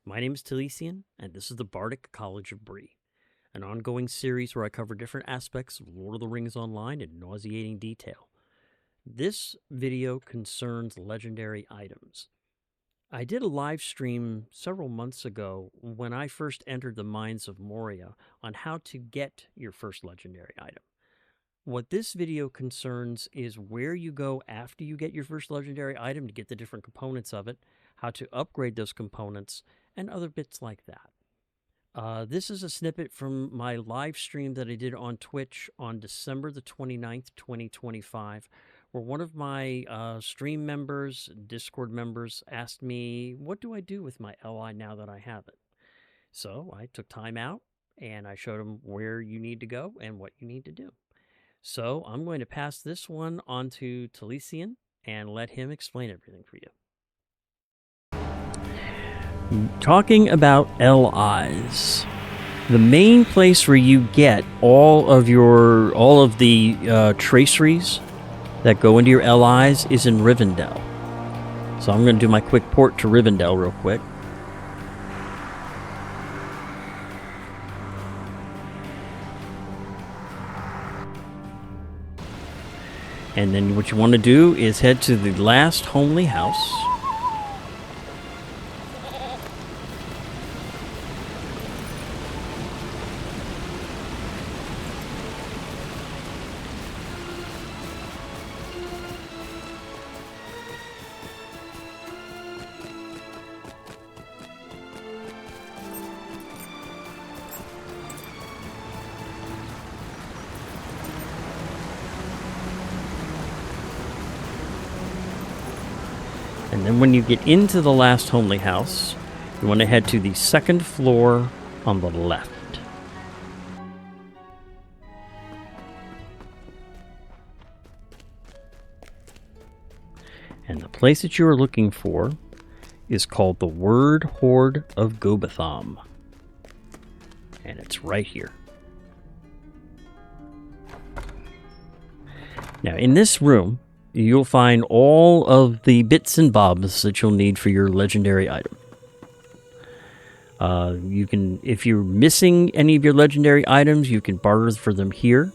My name is Talesian, and this is the Bardic College of Bree, an ongoing series where I cover different aspects of Lord of the Rings Online in nauseating detail. This video concerns legendary items. I did a live stream several months ago when I first entered the Mines of Moria on how to get your first legendary item. What this video concerns is where you go after you get your first legendary item to get the different components of it, how to upgrade those components, and other bits like that. This is a snippet from my live stream that I did on Twitch on December the 29th, 2025, where one of my stream members, Discord members, asked me, what do I do with my LI now that I have it? So I took time out and I showed him where you need to go and what you need to do. So I'm going to pass this one on to Talesian and let him explain everything for you. Talking about LIs, the main place where you get all of the traceries that go into your LIs is in Rivendell. So I'm going to do my quick port to Rivendell real quick. And then what you want to do is head to the last homely house. And then when you get into the last homely house, you want to head to the second floor on the left. And the place that you are looking for is called the Word Hoard of Gobatham. And it's right here. Now, in this room, you'll find all of the bits and bobs that you'll need for your legendary item. If you're missing any of your legendary items, you can barter for them here,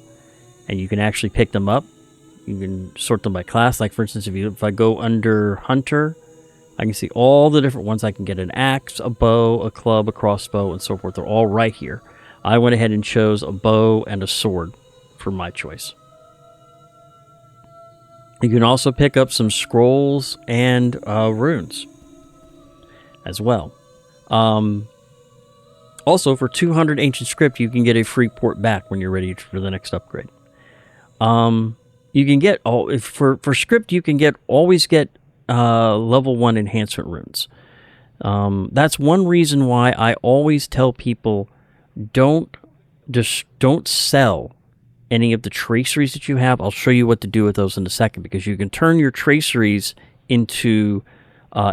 and you can actually pick them up. You can sort them by class. Like, for instance, if I go under Hunter, I can see all the different ones. I can get an axe, a bow, a club, a crossbow, and so forth. They're all right here. I went ahead and chose a bow and a sword for my choice. You can also pick up some scrolls and runes as well. Also, for 200 ancient script, you can get a free port back when you're ready for the next upgrade. You can get for script, you can always get level 1 enhancement runes. That's one reason why I always tell people don't sell any of the traceries that you have. I'll show you what to do with those in a second, because you can turn your traceries into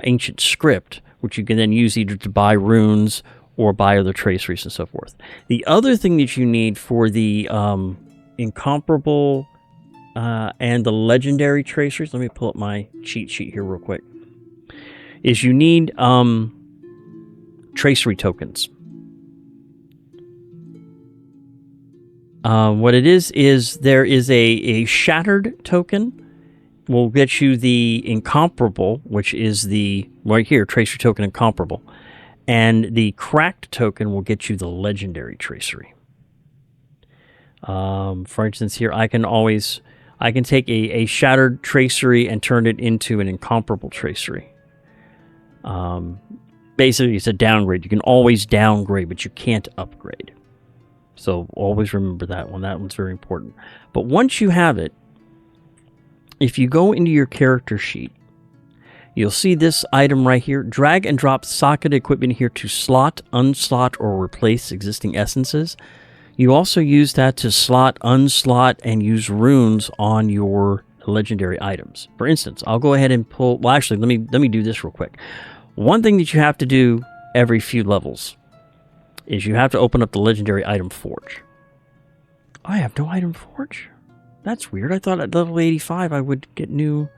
ancient script, which you can then use either to buy runes or buy other traceries and so forth. The other thing that you need for the incomparable and the legendary traceries, let me pull up my cheat sheet here real quick, is you need tracery tokens. What it is there is a shattered token will get you the incomparable, which is the right here, tracery token incomparable, and the cracked token will get you the legendary tracery. For instance, here I can take a shattered tracery and turn it into an incomparable tracery. Basically, it's a downgrade. You can always downgrade, but you can't upgrade. So always remember that one. That one's very important. But once you have it, if you go into your character sheet, you'll see this item right here. Drag and drop socket equipment here to slot, unslot, or replace existing essences. You also use that to slot, unslot, and use runes on your legendary items. For instance, I'll go ahead and pull... Well, actually, let me do this real quick. One thing that you have to do every few levels is you have to open up the legendary item forge. I have no item forge? That's weird. I thought at level 85 I would get new...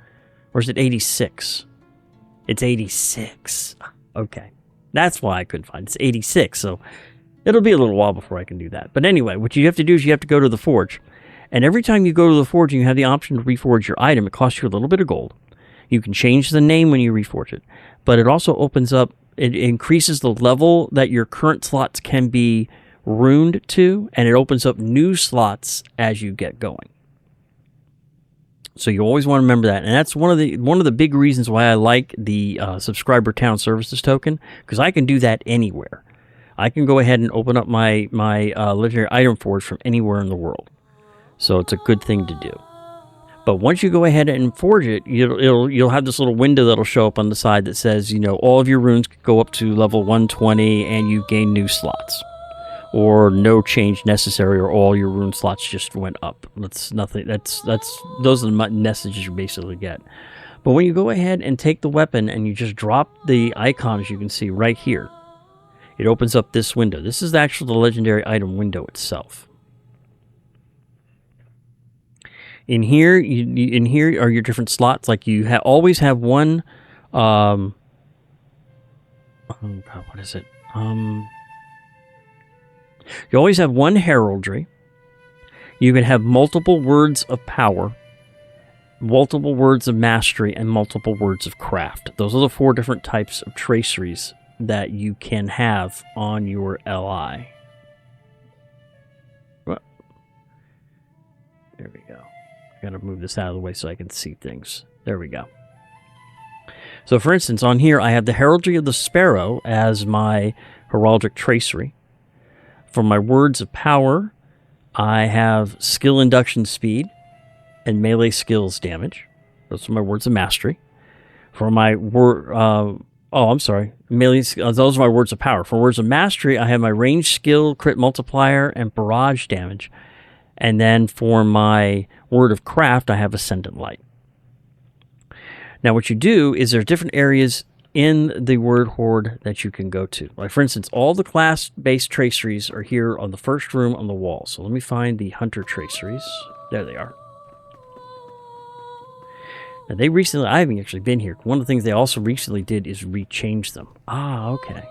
Or is it 86? It's 86. Okay. That's why I couldn't find it. It's 86, so it'll be a little while before I can do that. But anyway, what you have to do is you have to go to the forge. And every time you go to the forge and you have the option to reforge your item, it costs you a little bit of gold. You can change the name when you reforge it. But it also opens up, it increases the level that your current slots can be runed to, and it opens up new slots as you get going. So you always want to remember that, and that's one of the big reasons why I like the subscriber town services token, because I can do that anywhere. I can go ahead and open up my legendary item forge from anywhere in the world. So it's a good thing to do. But once you go ahead and forge it, you'll have this little window that'll show up on the side that says, you know, all of your runes go up to level 120 and you gain new slots, or no change necessary, or all your rune slots just went up. That's nothing. Those are the messages you basically get. But when you go ahead and take the weapon and you just drop the icons, you can see right here, it opens up this window. This is actually the legendary item window itself. In here, in here are your different slots. Like you always have one. Oh God, what is it? You always have one heraldry. You can have multiple words of power, multiple words of mastery, and multiple words of craft. Those are the 4 different types of traceries that you can have on your LI. There we go. I gotta move this out of the way so I can see things. There we go. So for instance, on here I have the Heraldry of the Sparrow as my heraldic tracery. For my words of power, I have skill induction speed and melee skills damage. Those are my words of mastery. For my melee. Those are my words of power. For words of mastery, I have my range skill, crit multiplier, and barrage damage. And then for my word of craft, I have Ascendant Light. Now what you do is there's different areas in the word hoard that you can go to. Like for instance, all the class-based traceries are here on the first room on the wall. So let me find the hunter traceries. There they are. Now I haven't actually been here. One of the things they also recently did is rechange them. Ah, okay.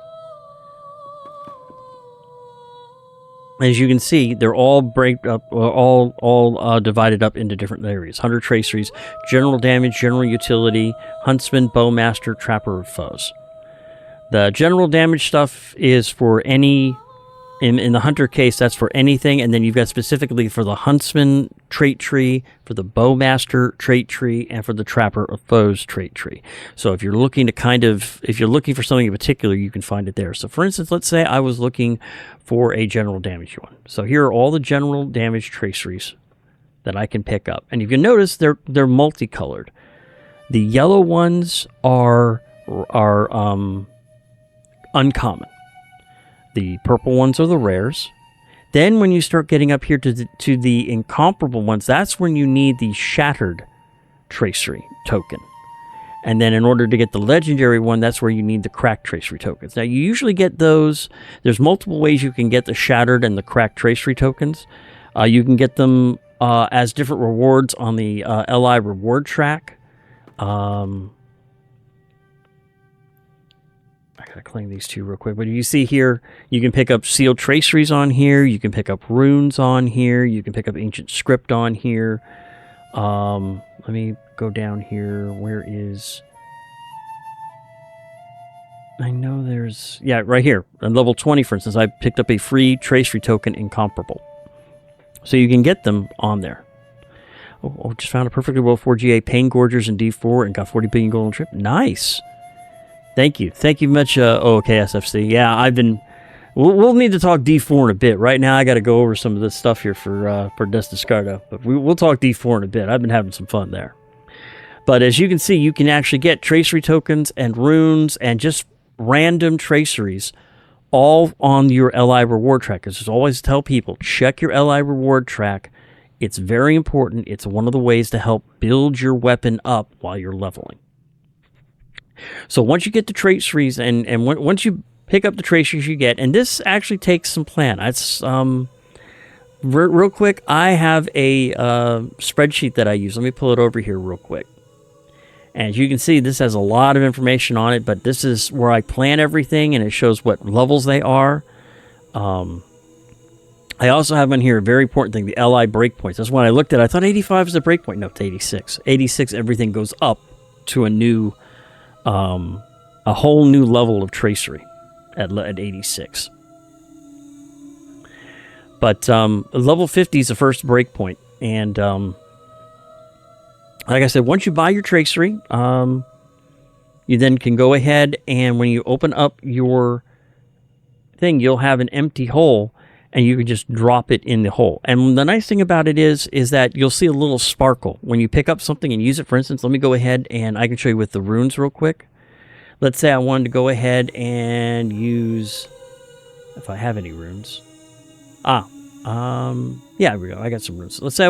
As you can see, they're all divided up into different areas. Hunter traceries, general damage, general utility, huntsman, bowmaster, trapper of foes. The general damage stuff is for any, in the hunter case, that's for anything, and then you've got specifically for the huntsman trait tree, for the bowmaster trait tree, and for the trapper of foes trait tree. So if you're looking for something in particular, you can find it there. So for instance, let's say I was looking for a general damage one. So here are all the general damage traceries that I can pick up. And you can notice they're multicolored. The yellow ones are uncommon. The purple ones are the rares. Then when you start getting up here to the incomparable ones, that's when you need the shattered tracery token. And then in order to get the legendary one, that's where you need the cracked tracery tokens. Now you usually get those. There's multiple ways you can get the shattered and the cracked tracery tokens. You can get them as different rewards on the LI reward track. I gotta claim these two real quick. But you see here, you can pick up sealed traceries on here. You can pick up runes on here. You can pick up ancient script on here. Let me go down here. Where is... I know there's... Yeah, right here. On level 20, for instance, I picked up a free tracery token incomparable. So you can get them on there. Oh, just found a perfectly well 4 GA Pain Gorgers in D4 and got 40 billion gold on trip. Nice. Thank you. Thank you much, OKSFC. Yeah, I've been... We'll need to talk D4 in a bit. Right now, I got to go over some of this stuff here for Desdiscardo. But we'll talk D4 in a bit. I've been having some fun there. But as you can see, you can actually get tracery tokens and runes and just random traceries all on your LI reward track. Because as I always tell people, check your LI reward track. It's very important. It's one of the ways to help build your weapon up while you're leveling. So once you get the traceries and once you pick up the traceries you get, and this actually takes some plan. It's real quick, I have a spreadsheet that I use. Let me pull it over here real quick. And as you can see, this has a lot of information on it, but this is where I plan everything, and it shows what levels they are. I also have on here a very important thing, the LI breakpoints. That's when I looked at it. I thought 85 was the breakpoint. No, it's 86. 86, everything goes up to a new, a whole new level of tracery at 86. But level 50 is the first breakpoint. And like I said, once you buy your tracery, you then can go ahead and when you open up your thing, you'll have an empty hole, and you can just drop it in the hole. And the nice thing about it is that you'll see a little sparkle when you pick up something and use it. For instance, let me go ahead and I can show you with the runes real quick. Let's say I wanted to go ahead and use, if I have any runes. Yeah, here we go. I got some runes. Let's say I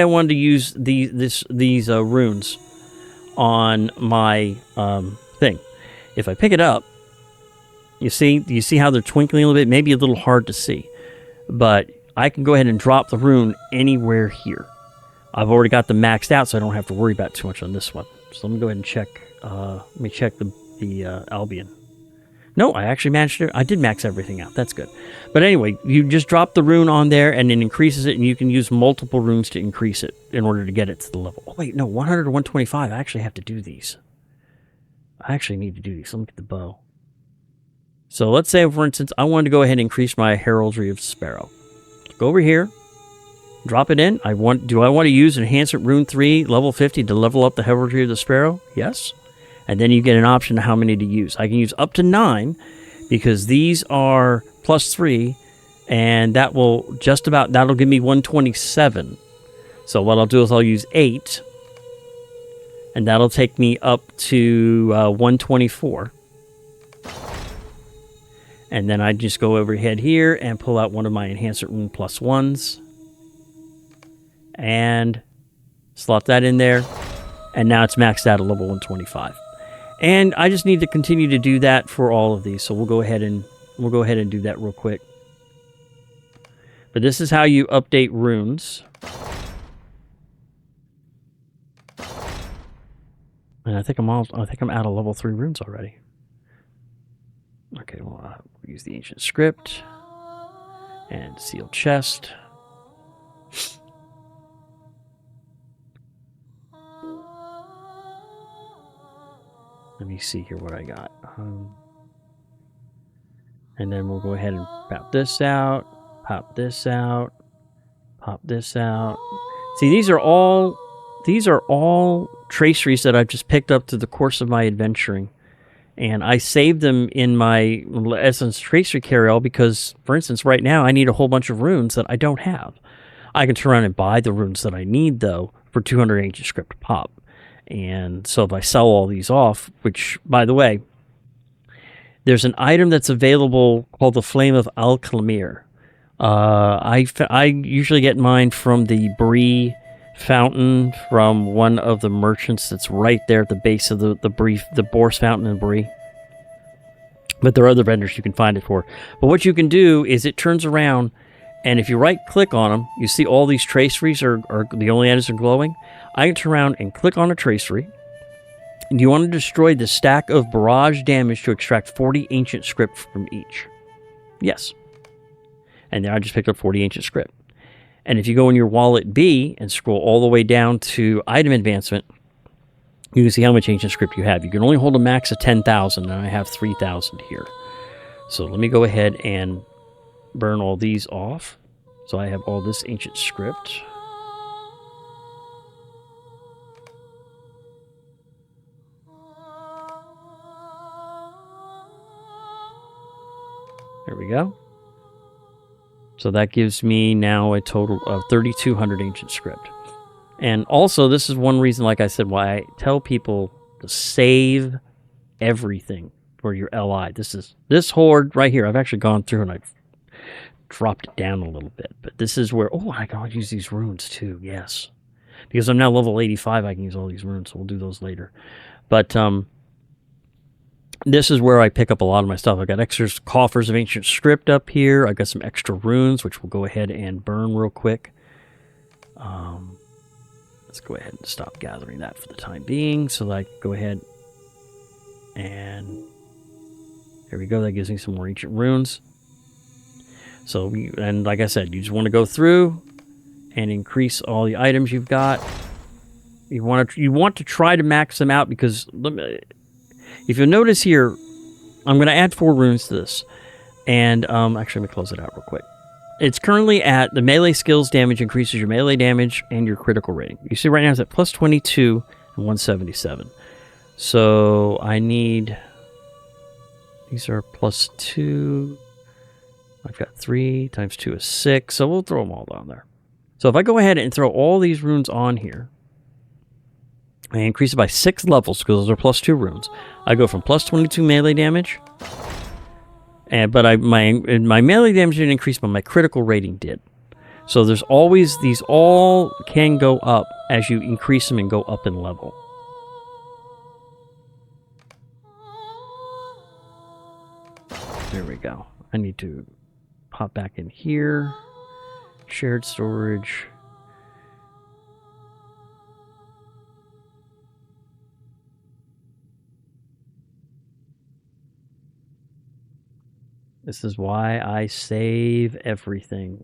wanted to use these runes on my thing. If I pick it up, you see how they're twinkling a little bit? Maybe a little hard to see. But I can go ahead and drop the rune anywhere here. I've already got them maxed out, so I don't have to worry about too much on this one. So let me go ahead and check. Let me check the Albion. No, I actually managed to. I did max everything out. That's good. But anyway, you just drop the rune on there, and it increases it, and you can use multiple runes to increase it in order to get it to the level. Oh, wait, no, 100 or 125. I actually have to do these. I actually need to do these. Let me get the bow. So let's say, for instance, I wanted to go ahead and increase my Heraldry of Sparrow. Go over here, drop it in. Do I want to use Enhancement Rune 3, level 50, to level up the Heraldry of the Sparrow? Yes. And then you get an option of how many to use. I can use up to 9, because these are +3, and that'll give me 127. So what I'll do is I'll use 8, and that'll take me up to 124. And then I just go overhead here and pull out one of my Enhancement Rune +1s. And slot that in there. And now it's maxed out at level 125. And I just need to continue to do that for all of these. So we'll go ahead and do that real quick. But this is how you update runes. And I think I'm out of level 3 runes already. Okay, well, I'll use the ancient script and sealed chest. Let me see here what I got. And then we'll go ahead and pop this out, pop this out, pop this out. See, these are all traceries that I've just picked up through the course of my adventuring. And I saved them in my Essence Tracery Carry-All because, for instance, right now I need a whole bunch of runes that I don't have. I can turn around and buy the runes that I need, though, for 200 Ancient Script pop. And so if I sell all these off, which, by the way, there's an item that's available called the Flame of Al-Klamir. I usually get mine from the Bree fountain from one of the merchants that's right there at the base of the Bourse fountain in Bree. But there are other vendors you can find it for. But what you can do is it turns around, and if you right click on them, you see all these traceries are the only items that are glowing. I can turn around and click on a tracery. And you want to destroy the stack of barrage damage to extract 40 ancient script from each. Yes. And there I just picked up 40 ancient script. And if you go in your wallet B and scroll all the way down to item advancement, you can see how much ancient script you have. You can only hold a max of 10,000, and I have 3,000 here. So let me go ahead and burn all these off. So I have all this ancient script. There we go. So that gives me now a total of 3,200 ancient script. And also, this is one reason, like I said, why I tell people to save everything for your LI. This hoard right here. I've actually gone through and I've dropped it down a little bit. But this is where, I can use these runes too, yes. Because I'm now level 85, I can use all these runes, so we'll do those later. But this is where I pick up a lot of my stuff. I've got extra coffers of ancient script up here. I've got some extra runes, which we'll go ahead and burn real quick. Let's go ahead and stop gathering that for the time being, so that I can go ahead and there we go. That gives me some more ancient runes. So, and like I said, you just want to go through and increase all the items you've got. You want to try to max them out, because if you'll notice here, I'm going to add 4 runes to this. And actually, let me close it out real quick. It's currently at the melee skills damage increases your melee damage and your critical rating. You see right now it's at plus 22 and 177. So I need, these are plus 2. I've got 3 times 2 is 6. So we'll throw them all down there. So if I go ahead and throw all these runes on here, I increase it by 6 levels because those are plus 2 runes. I go from plus 22 melee damage, but my melee damage didn't increase, but my critical rating did. So there's always, these all can go up as you increase them and go up in level. There we go. I need to pop back in here. Shared storage. This is why I save everything.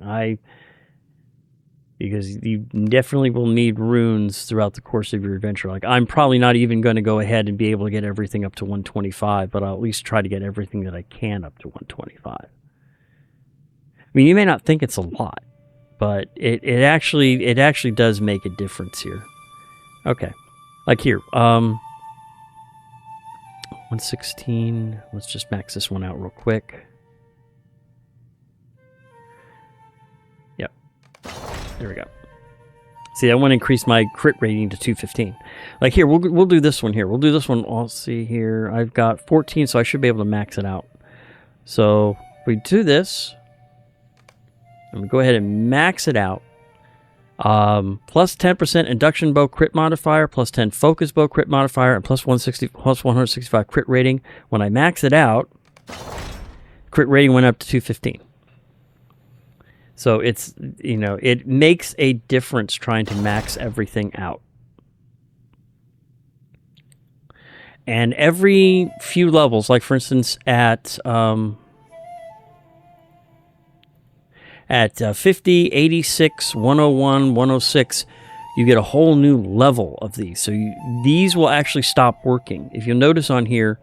Because you definitely will need runes throughout the course of your adventure. Like, I'm probably not even going to go ahead and be able to get everything up to 125, but I'll at least try to get everything that I can up to 125. I mean, you may not think it's a lot, but it actually does make a difference here. Okay. Like here, 116. Let's just max this one out real quick. There we go. See, I want to increase my crit rating to 215. Like here, we'll do this one here. We'll do this one. I'll see here. I've got 14, so I should be able to max it out. So if we do this, and we go ahead and max it out. Plus 10% induction bow crit modifier, plus 10 focus bow crit modifier, and plus 165 crit rating. When I max it out, crit rating went up to 215. So it's, you know, it makes a difference trying to max everything out. And every few levels, like for instance at 50, 86, 101, 106, you get a whole new level of these. So these will actually stop working. If you'll notice on here,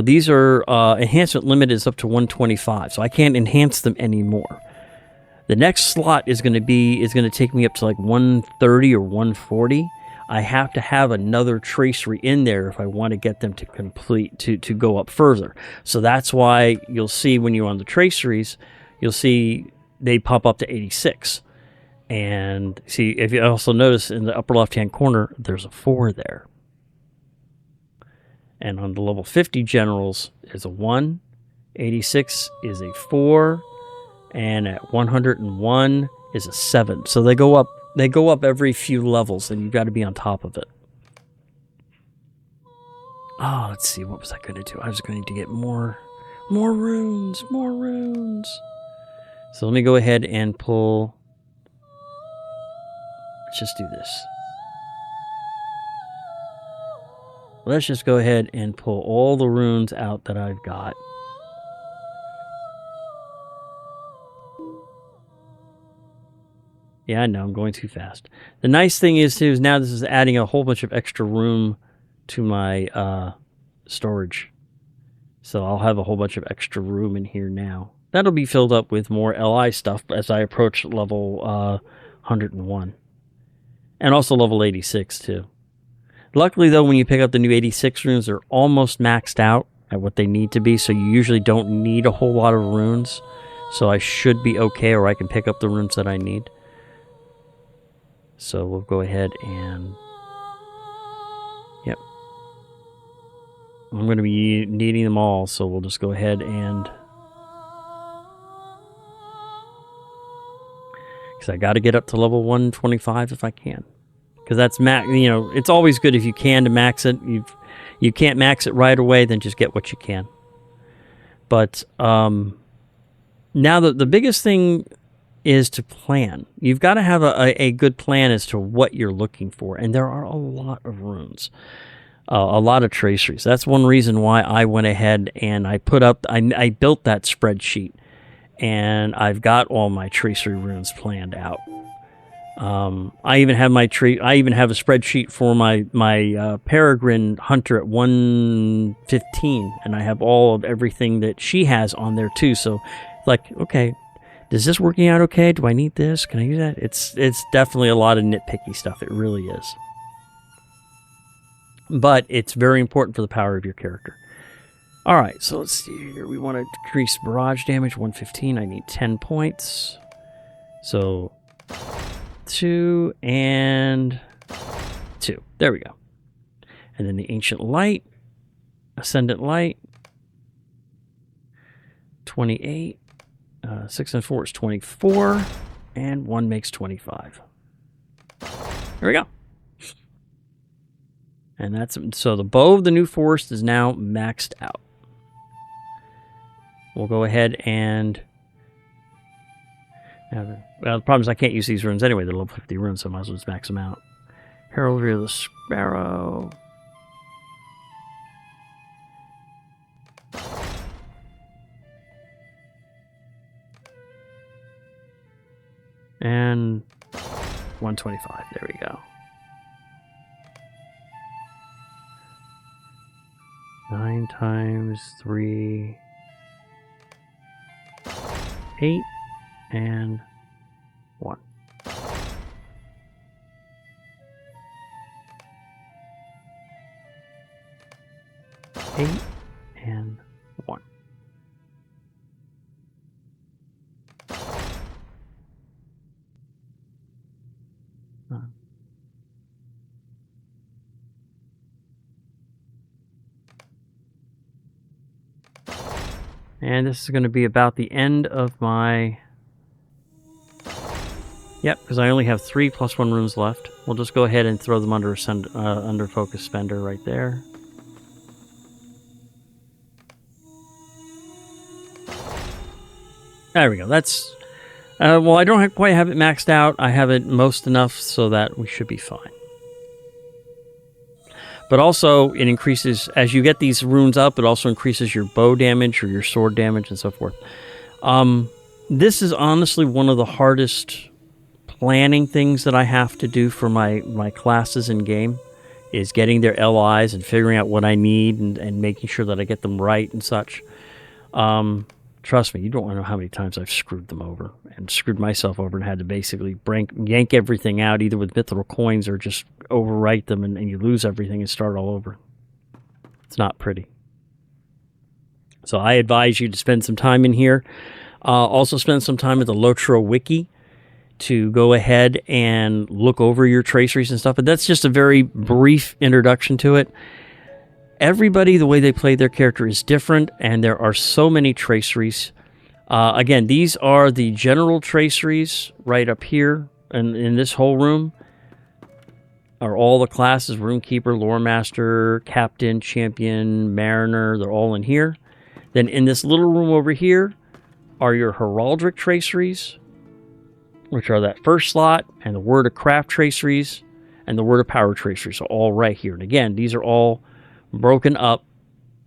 these are enhancement limit is up to 125, so I can't enhance them anymore. The next slot is going to take me up to like 130 or 140. I have to have another tracery in there if I want to get them to complete to go up further. So that's why you'll see when you're on the traceries, you'll see they pop up to 86. And see, if you also notice in the upper left-hand corner, there's a 4 there. And on the level 50 generals is a 1, 86 is a 4, and at 101 is a 7. So they go up every few levels, and you've got to be on top of it. Oh, let's see, what was I going to do? I was going to get more runes. So let me go ahead and pull. Let's just do this. Let's just go ahead and pull all the runes out that I've got. Yeah, I know, I'm going too fast. The nice thing is, too, is now this is adding a whole bunch of extra room to my storage. So I'll have a whole bunch of extra room in here now. That'll be filled up with more LI stuff as I approach level 101. And also level 86, too. Luckily, though, when you pick up the new 86 runes, they're almost maxed out at what they need to be, so you usually don't need a whole lot of runes. So I should be okay, or I can pick up the runes that I need. So we'll go ahead and... Yep. I'm going to be needing them all, so we'll just go ahead and... Because I got to get up to level 125 if I can. Because that's max. You know, it's always good if you can to max it. You can't max it right away, then just get what you can. But now the biggest thing is to plan. You've got to have a good plan as to what you're looking for, and there are a lot of runes, a lot of traceries. That's one reason why I went ahead and I built that spreadsheet, and I've got all my tracery runes planned out. I even have a spreadsheet for my Peregrine Hunter at 115, and I have all of everything that she has on there too. So, like, okay, is this working out okay? Do I need this? Can I use that? It's definitely a lot of nitpicky stuff. It really is. But it's very important for the power of your character. All right, so let's see here. We want to decrease barrage damage 115. I need 10 points. So 2 and 2. There we go. And then the Ancient Light, Ascendant Light, 28. 6 and 4 is 24, and 1 makes 25. There we go. And that's so the Bow of the New Forest is now maxed out. We'll go ahead and well, the problem is I can't use these runes anyway. They're level 50 runes, so I might as well just max them out. Heraldry of the Sparrow. And 125. There we go. 9 times 3. 8 and 1. 8 and 1. And this is going to be about the end of my... Yep, because I only have 3 +1 runes left. We'll just go ahead and throw them under Focus Spender right there. There we go. That's... well, I don't quite have it maxed out. I have it most enough so that we should be fine. But also, it increases, as you get these runes up, it also increases your bow damage or your sword damage and so forth. This is honestly one of the hardest planning things that I have to do for my classes in game, is getting their LIs and figuring out what I need and making sure that I get them right and such. Trust me, you don't want to know how many times I've screwed them over and screwed myself over and had to basically yank everything out either with mithril coins or just overwrite them and you lose everything and start all over. It's not pretty. So I advise you to spend some time in here. Also spend some time at the LOTRO wiki to go ahead and look over your traceries and stuff. But that's just a very brief introduction to it. Everybody, the way they play their character is different, and there are so many traceries. Again, these are the general traceries right up here, and in this whole room are all the classes: Runekeeper, Lore Master, Captain, Champion, Mariner. They're all in here. Then in this little room over here are your Heraldic traceries, which are that first slot, and the Word of Craft traceries, and the Word of Power traceries are all right here. And again, these are all broken up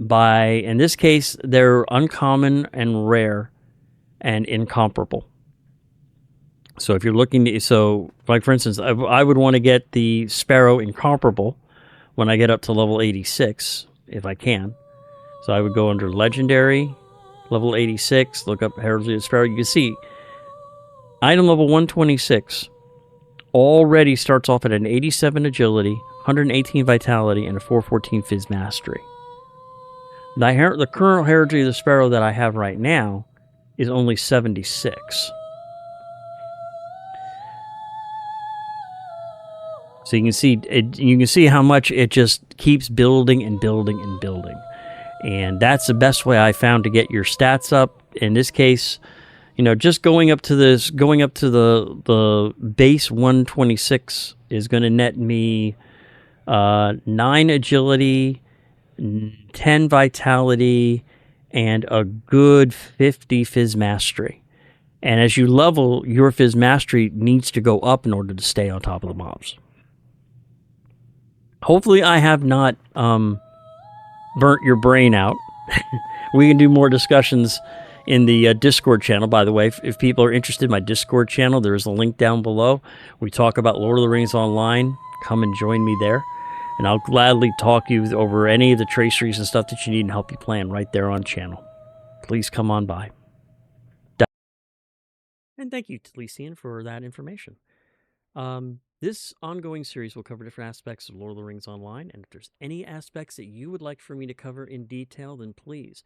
by, in this case, they're uncommon and rare and incomparable. So if you're looking to, so like for instance, I would want to get the Sparrow incomparable when I get up to level 86, if I can. So I would go under Legendary, level 86, look up Heraldry of the Sparrow. You can see item level 126 already starts off at an 87 agility, 118 vitality, and a 414 Phys Mastery. The current Heraldry of the Sparrow that I have right now is only 76. So you can see how much it just keeps building and building and building. And that's the best way I found to get your stats up. In this case, you know, just going up to the base 126 is going to net me 9 agility, 10 vitality, and a good 50 Phys Mastery. And as you level, your Fizz mastery needs to go up in order to stay on top of the mobs. Hopefully I have not burnt your brain out. We can do more discussions in the Discord channel, by the way. If people are interested in my Discord channel, there is a link down below. We talk about Lord of the Rings Online. Come and join me there. And I'll gladly talk you over any of the traceries and stuff that you need and help you plan right there on channel. Please come on by. And thank you, Talisian, for that information. This ongoing series will cover different aspects of Lord of the Rings Online, and if there's any aspects that you would like for me to cover in detail, then please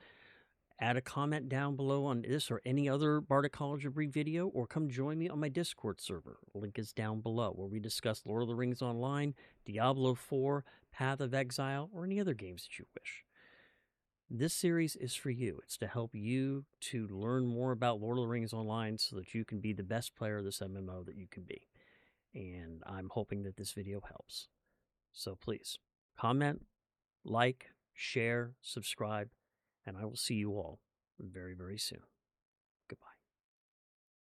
add a comment down below on this or any other Bardic College of Bree video, or come join me on my Discord server. The link is down below, where we discuss Lord of the Rings Online, Diablo 4, Path of Exile, or any other games that you wish. This series is for you. It's to help you to learn more about Lord of the Rings Online so that you can be the best player of this MMO that you can be. And I'm hoping that this video helps. So please, comment, like, share, subscribe, and I will see you all very, very soon.